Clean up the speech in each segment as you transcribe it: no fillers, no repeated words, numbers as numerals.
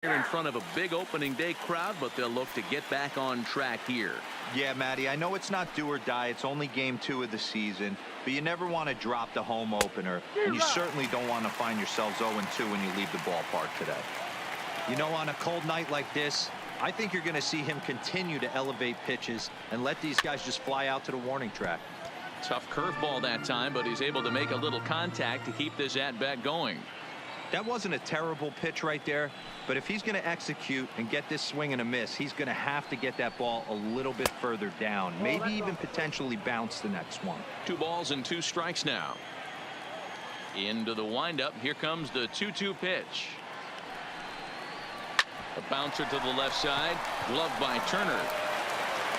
In front of a big opening day crowd, but they'll look to get back on track here. Yeah, Matty, I know it's not do or die. It's only game 2 of the season, but you never want to drop the home opener, and you certainly don't want to find yourselves 0-2 when you leave the ballpark today. You know, on a cold night like this, I think you're going to see him continue to elevate pitches and let these guys just fly out to the warning track. Tough curveball that time, but he's able to make a little contact to keep this at-bat going. That wasn't a terrible pitch right there, but if he's going to execute and get this swing and a miss, he's going to have to get that ball a little bit further down, maybe even potentially bounce the next one. 2 balls and 2 strikes now. Into the windup. Here comes the 2-2 pitch. A bouncer to the left side, gloved by Turner,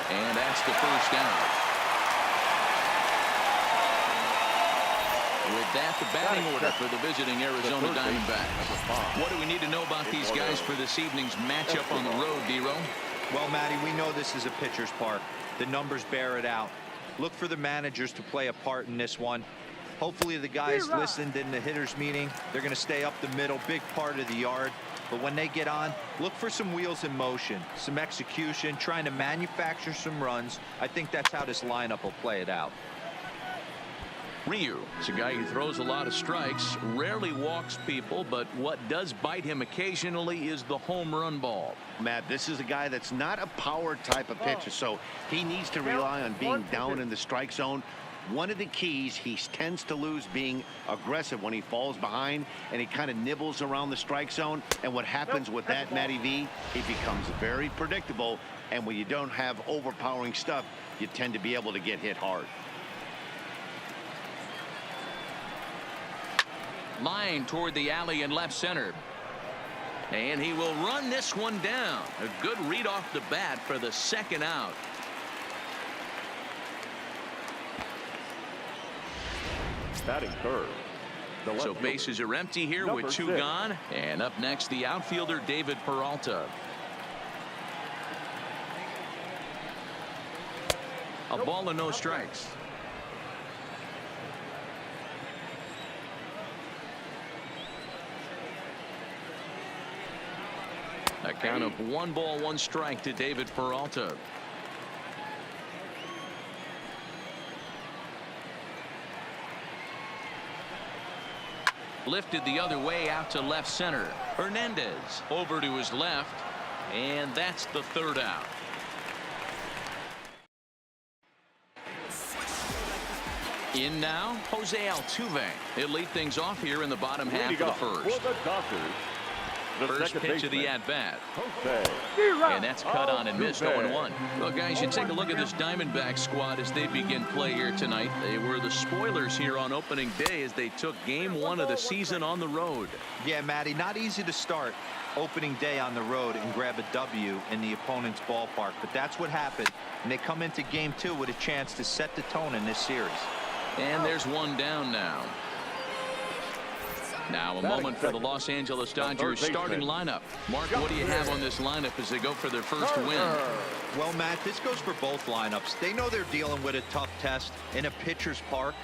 and that's the first down. With that, the batting order for the visiting Arizona Diamondbacks. What do we need to know about these guys for this evening's matchup on the road, D-Row? Well, Matty, we know this is a pitcher's park. The numbers bear it out. Look for the managers to play a part in this one. Hopefully the guys listened in the hitters meeting. They're going to stay up the middle, big part of the yard. But when they get on, look for some wheels in motion, some execution, trying to manufacture some runs. I think that's how this lineup will play it out. Ryu is a guy who throws a lot of strikes, rarely walks people, but what does bite him occasionally is the home run ball. Matt, this is a guy that's not a power type of pitcher, so he needs to rely on being down in the strike zone. One of the keys, he tends to lose being aggressive when he falls behind and he kind of nibbles around the strike zone. And what happens with that, Matty V, he becomes very predictable, and when you don't have overpowering stuff, you tend to be able to get hit hard. Line toward the alley in left center, and he will run this one down. A good read off the bat for the second out. Batting third. So bases are empty here with 2 gone, and up next the outfielder David Peralta. A ball and no strikes. A count of 1 ball 1 strike to David Peralta. Lifted the other way out to left center. Hernandez over to his left, and that's the 3rd out. In now, Jose Altuve. He'll lead things off here in the bottom half of the first. First pitch of the at-bat. And that's cut on and missed 0-1. Well, guys, you take a look at this Diamondback squad as they begin play here tonight. They were the spoilers here on opening day as they took game 1 of the season on the road. Yeah, Matty, not easy to start opening day on the road and grab a W in the opponent's ballpark. But that's what happened, and they come into game 2 with a chance to set the tone in this series. And there's 1 down now. Now a moment for the Los Angeles Dodgers starting lineup. Mark, what do you have on this lineup as they go for their first win? Well, Matt, this goes for both lineups. They know they're dealing with a tough test in a pitcher's park,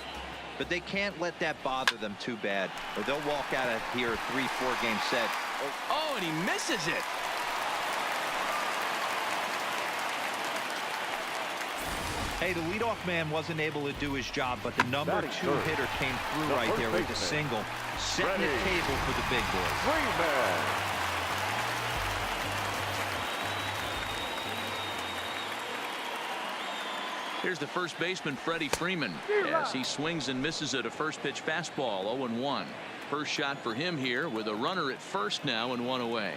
but they can't let that bother them too bad, or they'll walk out of here a 3-4 game set. Oh, and he misses it. Hey, the leadoff man wasn't able to do his job, but the number 2 hitter came through right there with the single, setting the table for the big boys. Here's the first baseman, Freddie Freeman, as he swings and misses at a first pitch fastball, 0-1. First shot for him here with a runner at first now and 1 away.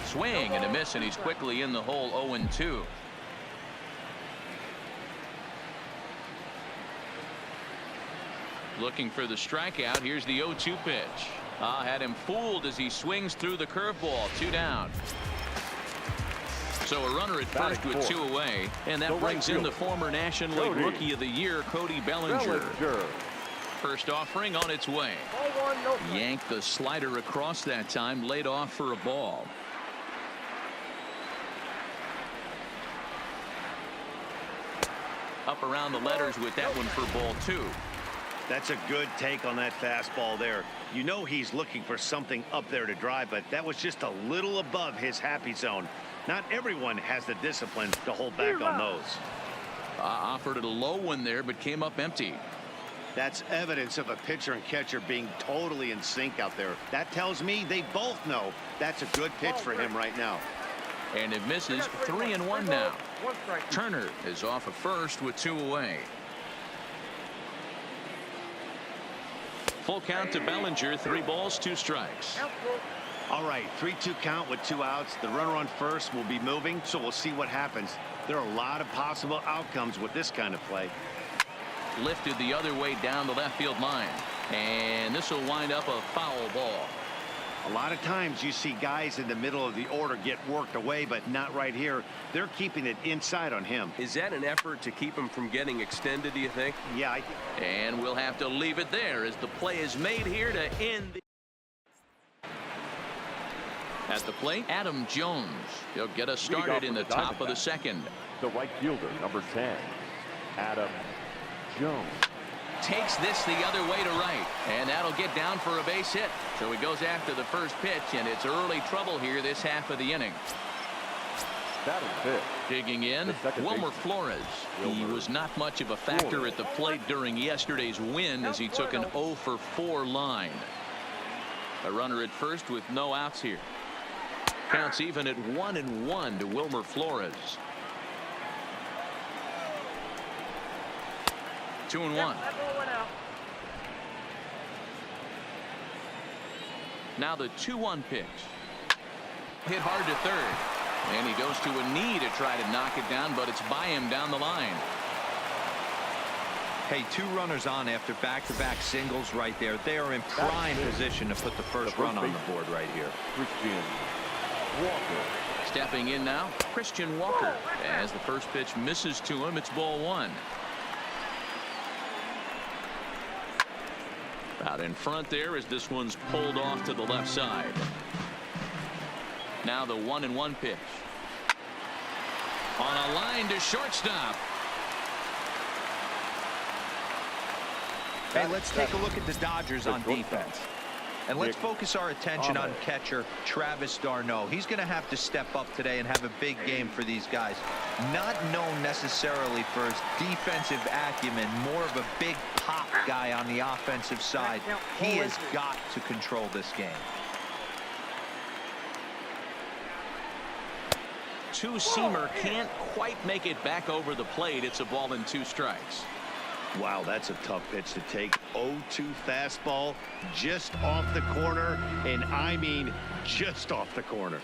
Swing and a miss, and he's quickly in the hole, 0-2. Looking for the strikeout. Here's the 0-2 pitch. Had him fooled as he swings through the curveball. 2 down. So a runner at first with 2 away, and that brings in the former National League Rookie of the Year, Cody Bellinger. First offering on its way. Yanked the slider across that time, laid off for a ball. Up around the letters with that one for ball 2. That's a good take on that fastball there. You know he's looking for something up there to drive, but that was just a little above his happy zone. Not everyone has the discipline to hold back on those. Offered it a low one there, but came up empty. That's evidence of a pitcher and catcher being totally in sync out there. That tells me they both know that's a good pitch for him right now. And it misses. 3-1 now. Turner is off at first with 2 away. Full count to Bellinger. 3 balls, 2 strikes. All right, 3-2 count with 2 outs. The runner on first will be moving, so we'll see what happens. There are a lot of possible outcomes with this kind of play. Lifted the other way down the left field line, and this will wind up a foul ball. A lot of times you see guys in the middle of the order get worked away, but not right here. They're keeping it inside on him. Is that an effort to keep him from getting extended, do you think? Yeah. And we'll have to leave it there as the play is made here to end the... At the plate, Adam Jones. He'll get us started in the top of the second. The right fielder, number 10, Adam Jones. Takes this the other way to right, and that'll get down for a base hit. So he goes after the first pitch, and it's early trouble here this half of the inning. Batting fifth. Digging in, Wilmer Flores. He was not much of a factor at the plate during yesterday's win as he took an 0 for 4 line. A runner at first with no outs here. Counts even at 1-1 to Wilmer Flores. 2-1. Now the 2-1 pitch. Hit hard to third. And he goes to a knee to try to knock it down, but it's by him down the line. Hey, 2 runners on after back-to-back singles right there. They are in prime position to put the first run on the board right here. Christian Walker. Stepping in now, Christian Walker. As the first pitch misses to him, it's ball 1. Out in front there as this one's pulled off to the left side. Now the 1-1 pitch. On a line to shortstop. Hey, let's take a look at the Dodgers on defense. And let's focus our attention on catcher Travis d'Arnaud. He's going to have to step up today and have a big game for these guys. Not known necessarily for his defensive acumen, more of a big pop guy on the offensive side. He has got to control this game. 2-seamer can't quite make it back over the plate. It's a ball and 2 strikes. Wow, that's a tough pitch to take. 0-2 fastball just off the corner, and I mean just off the corner.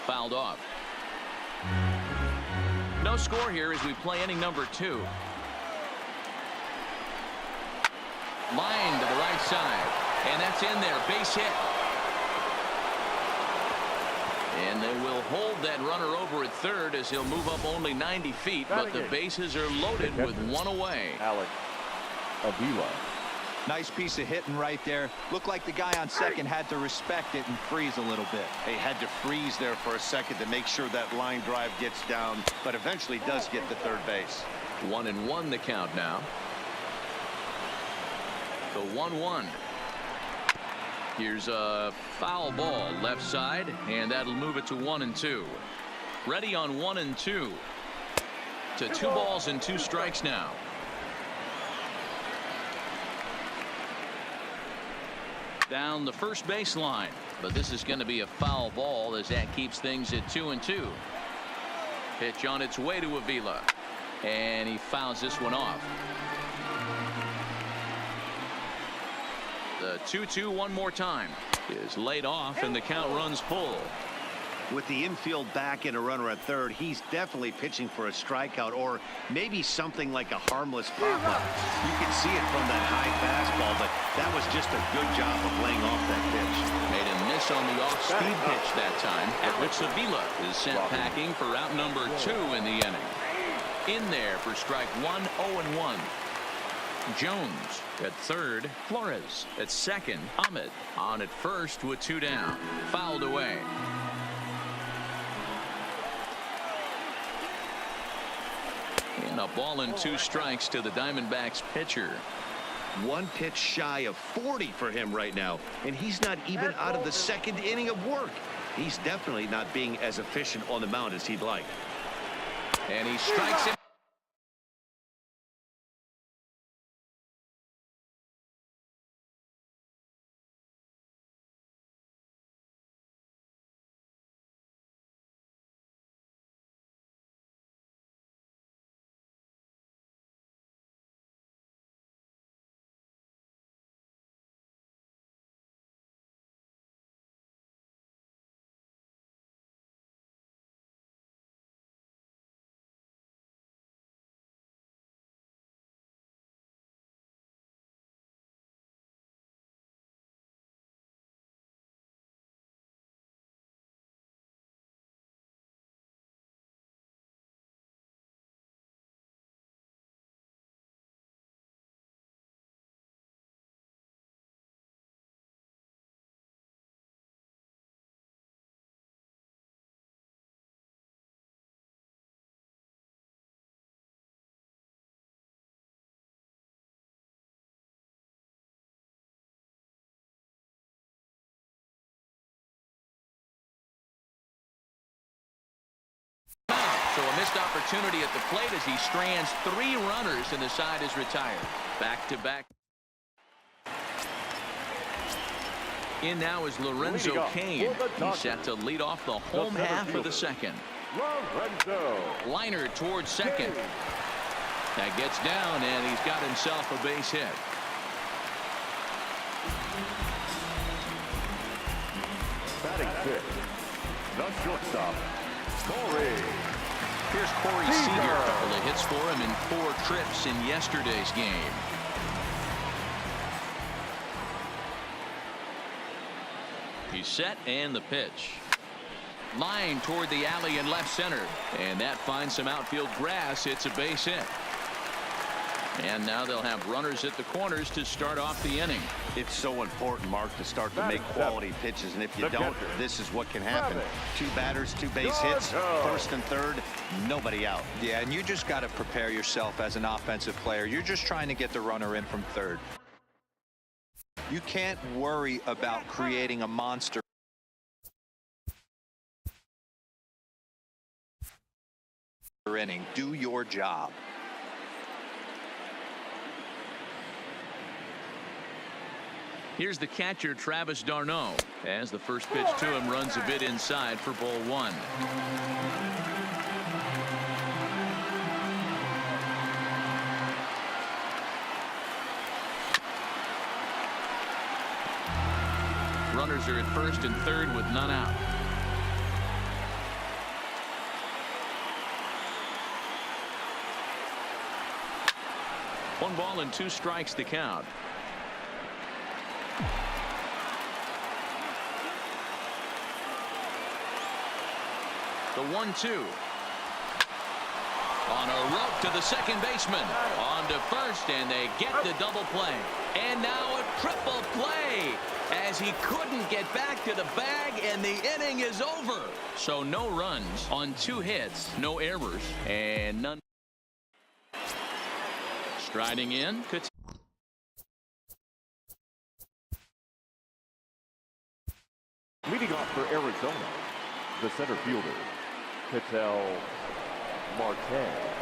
Fouled off. No score here as we play inning number 2. Line to the right side, and that's in there. Base hit. And they will hold that runner over at third as he'll move up only 90 feet, but the bases are loaded with 1 away. Alex Avila. Nice piece of hitting right there. Looked like the guy on second had to respect it and freeze a little bit. They had to freeze there for a second to make sure that line drive gets down, but eventually does get to third base. 1-1 the count now. The 1-1. Here's a foul ball left side, and that'll move it to 1-2. Ready on 1-2 to 2 balls and 2 strikes now. Down the first baseline, but this is going to be a foul ball as that keeps things at 2-2. Pitch on its way to Avila, and he fouls this one off. The 2-2 one more time is laid off, and the count runs full. With the infield back and a runner at third, he's definitely pitching for a strikeout or maybe something like a harmless pop-up. You can see it from that high fastball, but that was just a good job of laying off that pitch. Made a miss on the off-speed pitch that time. Alex Avila is sent packing for out number 2 in the inning. In there for strike 1, 0-1. Jones at third, Flores at second, Ahmed on at first with 2 down. Fouled away. And a ball and 2 strikes to the Diamondbacks pitcher. One pitch shy of 40 for him right now, and he's not even out of the second inning of work. He's definitely not being as efficient on the mound as he'd like. And he strikes him. So a missed opportunity at the plate as he strands 3 runners and the side is retired. Back-to-back. In now is Lorenzo Cain. He's set to lead off the home half of the second. Liner towards second. That gets down, and he's got himself a base hit. Batting 6, the shortstop, Corey. Here's Corey Seager. A couple of hits for him in 4 trips in yesterday's game. He's set, and the pitch. Line toward the alley in left center. And that finds some outfield grass. It's a base hit. And now they'll have runners at the corners to start off the inning. It's so important, Mark, to start to make quality pitches, and if you don't, this is what can happen. 2 batters, 2 base hits, first and third, nobody out. Yeah, and you just got to prepare yourself as an offensive player. You're just trying to get the runner in from third. You can't worry about creating a monster inning. Do your job. Here's the catcher, Travis d'Arnaud, as the first pitch to him runs a bit inside for ball 1. Runners are at first and third with none out. One ball and 2 strikes the count. The 1-2. On a rope to the second baseman. On to first, and they get the double play. And now a triple play as he couldn't get back to the bag, and the inning is over. So no runs on 2 hits, no errors, and none. Striding in. Leading off for Arizona, the center fielder, Ketel Marte.